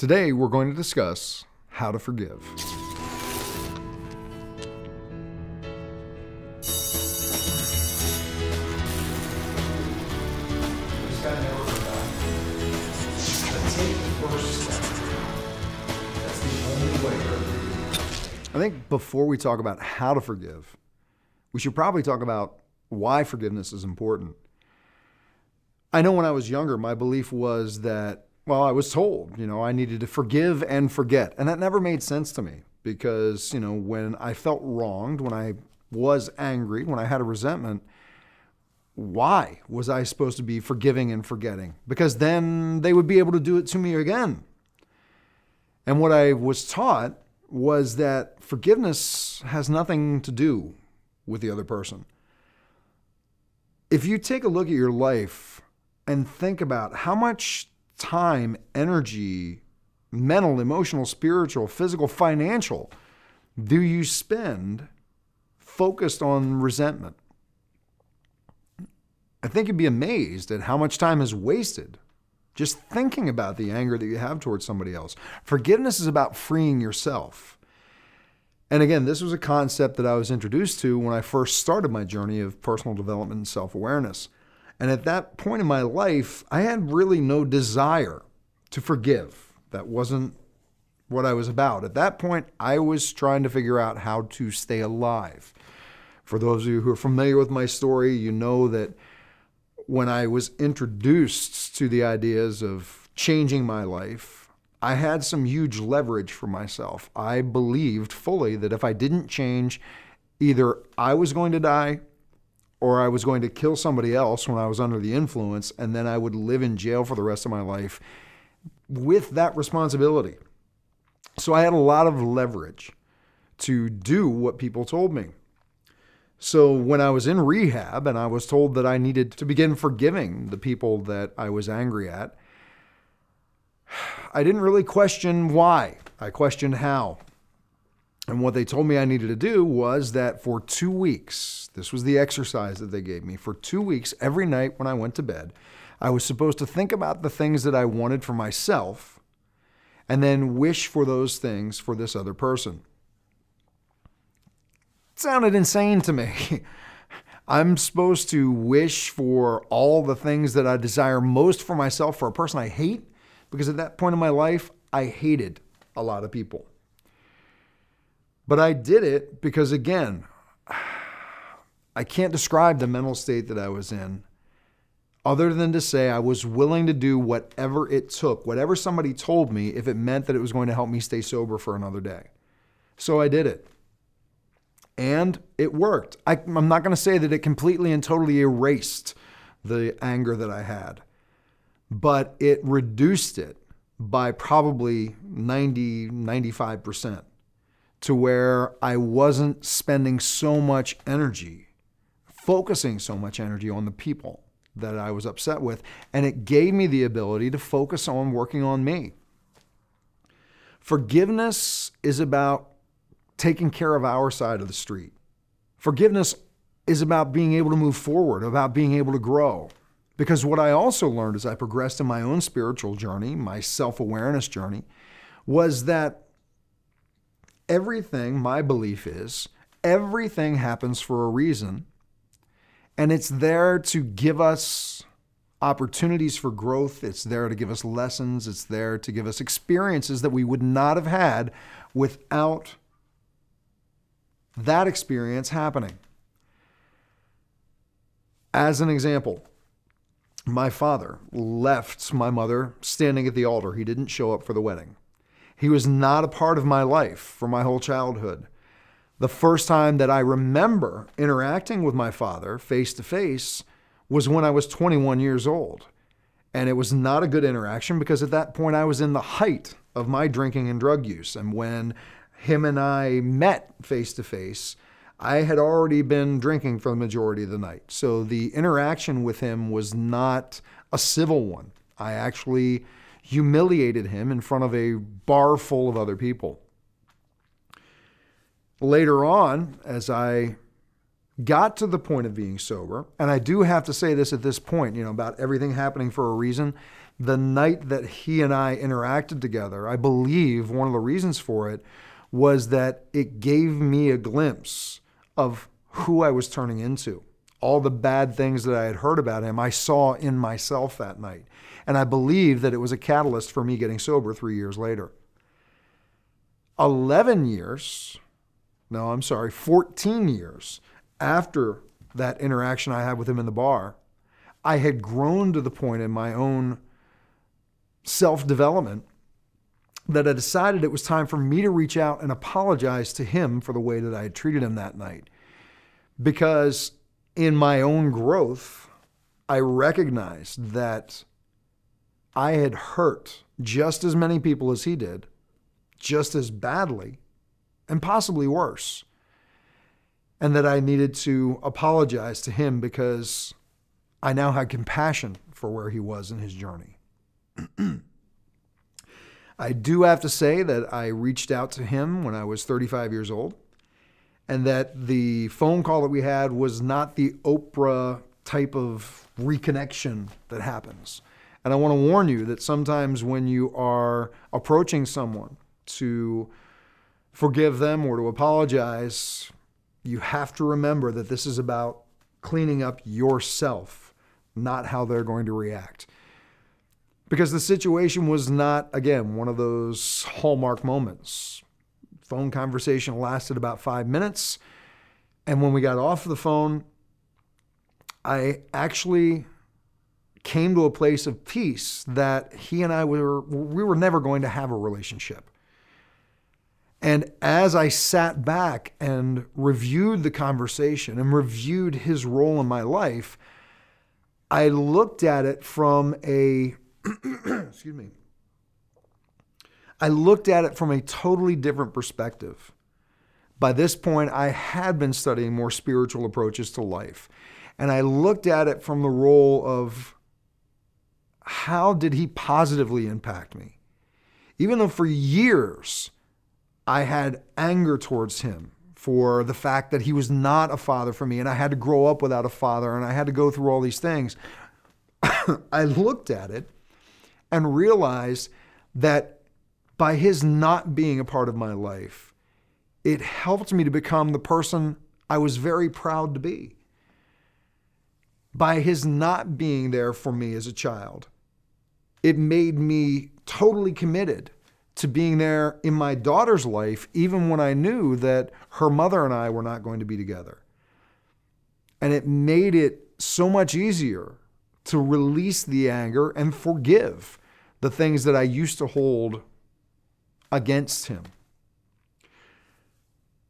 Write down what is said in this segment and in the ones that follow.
Today, we're going to discuss how to forgive. I think before we talk about how to forgive, we should probably talk about why forgiveness is important. I know when I was younger, my belief was that, I was told, I needed to forgive and forget. And that never made sense to me because, when I felt wronged, when I was angry, when I had a resentment, why was I supposed to be forgiving and forgetting? Because then they would be able to do it to me again. And what I was taught was that forgiveness has nothing to do with the other person. If you take a look at your life and think about how much time, energy, mental, emotional, spiritual, physical, financial, do you spend focused on resentment? I think you'd be amazed at how much time is wasted just thinking about the anger that you have towards somebody else. Forgiveness is about freeing yourself. And again, this was a concept that I was introduced to when I first started my journey of personal development and self-awareness. And at that point in my life, I had really no desire to forgive. That wasn't what I was about. At that point, I was trying to figure out how to stay alive. For those of you who are familiar with my story, you know that when I was introduced to the ideas of changing my life, I had some huge leverage for myself. I believed fully that if I didn't change, either I was going to die or I was going to kill somebody else when I was under the influence, and then I would live in jail for the rest of my life with that responsibility. So I had a lot of leverage to do what people told me. So when I was in rehab and I was told that I needed to begin forgiving the people that I was angry at, I didn't really question why. I questioned how. And what they told me I needed to do was that for 2 weeks, this was the exercise that they gave me, for 2 weeks, every night when I went to bed, I was supposed to think about the things that I wanted for myself and then wish for those things for this other person. It sounded insane to me. I'm supposed to wish for all the things that I desire most for myself for a person I hate, because at that point in my life, I hated a lot of people. But I did it because, again, I can't describe the mental state that I was in other than to say I was willing to do whatever it took, whatever somebody told me, if it meant that it was going to help me stay sober for another day. So I did it. And it worked. I'm not going to say that it completely and totally erased the anger that I had, but it reduced it by probably 95% to where I wasn't spending so much energy, focusing so much energy on the people that I was upset with. And it gave me the ability to focus on working on me. Forgiveness is about taking care of our side of the street. Forgiveness is about being able to move forward, about being able to grow. Because what I also learned as I progressed in my own spiritual journey, my self-awareness journey, was that everything, my belief is, everything happens for a reason. And it's there to give us opportunities for growth. It's there to give us lessons. It's there to give us experiences that we would not have had without that experience happening. As an example, my father left my mother standing at the altar. He didn't show up for the wedding. He was not a part of my life for my whole childhood. The first time that I remember interacting with my father face to face was when I was 21 years old. And it was not a good interaction because at that point I was in the height of my drinking and drug use. And when him and I met face to face, I had already been drinking for the majority of the night. So the interaction with him was not a civil one. I actually humiliated him in front of a bar full of other people. Later on, as I got to the point of being sober, and I do have to say this at this point, about everything happening for a reason, the night that he and I interacted together, I believe one of the reasons for it was that it gave me a glimpse of who I was turning into. All the bad things that I had heard about him, I saw in myself that night. And I believe that it was a catalyst for me getting sober 3 years later. 14 years after that interaction I had with him in the bar, I had grown to the point in my own self-development that I decided it was time for me to reach out and apologize to him for the way that I had treated him that night. Because in my own growth, I recognized that I had hurt just as many people as he did, just as badly, and possibly worse. And that I needed to apologize to him because I now had compassion for where he was in his journey. I do have to say that I reached out to him when I was 35 years old, and that the phone call that we had was not the Oprah type of reconnection that happens. And I want to warn you that sometimes when you are approaching someone to forgive them or to apologize, you have to remember that this is about cleaning up yourself, not how they're going to react. Because the situation was not, again, one of those hallmark moments. Phone conversation lasted about 5 minutes. And when we got off the phone, I actually came to a place of peace that he and I were never going to have a relationship. And as I sat back and reviewed the conversation and reviewed his role in my life, I looked at it from a excuse me. I looked at it from a totally different perspective. By this point, I had been studying more spiritual approaches to life. And I looked at it from the role of how did he positively impact me? Even though for years I had anger towards him for the fact that he was not a father for me and I had to grow up without a father and I had to go through all these things, I looked at it and realized that by his not being a part of my life, it helped me to become the person I was very proud to be. By his not being there for me as a child, it made me totally committed to being there in my daughter's life, even when I knew that her mother and I were not going to be together. And it made it so much easier to release the anger and forgive the things that I used to hold against him.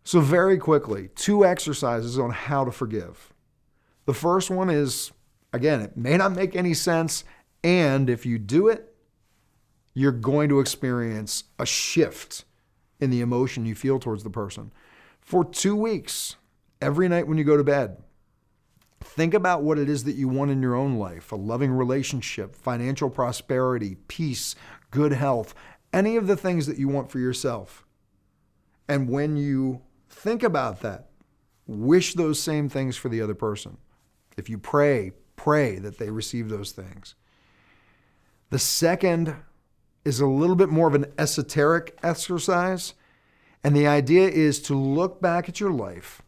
So very quickly, 2 exercises on how to forgive. The first one is, again, it may not make any sense, and if you do it, you're going to experience a shift in the emotion you feel towards the person. For 2 weeks, every night when you go to bed, think about what it is that you want in your own life: a loving relationship, financial prosperity, peace, good health, any of the things that you want for yourself. And when you think about that, wish those same things for the other person. If you pray that they receive those things. The second is a little bit more of an esoteric exercise. And the idea is to look back at your life,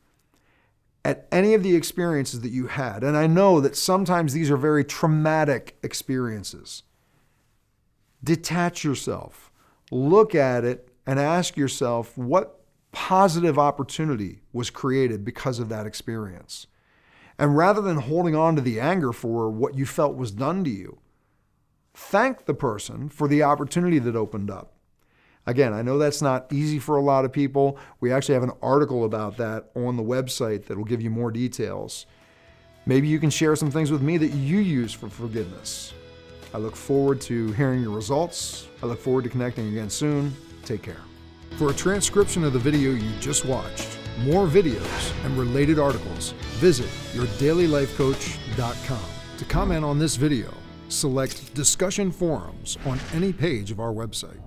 at any of the experiences that you had. And I know that sometimes these are very traumatic experiences. Detach yourself, look at it, and ask yourself what positive opportunity was created because of that experience. And rather than holding on to the anger for what you felt was done to you, thank the person for the opportunity that opened up. Again, I know that's not easy for a lot of people. We actually have an article about that on the website that will give you more details. Maybe you can share some things with me that you use for forgiveness. I look forward to hearing your results. I look forward to connecting again soon. Take care. For a transcription of the video you just watched, more videos, and related articles, visit yourdailylifecoach.com. To comment on this video, select Discussion Forums on any page of our website.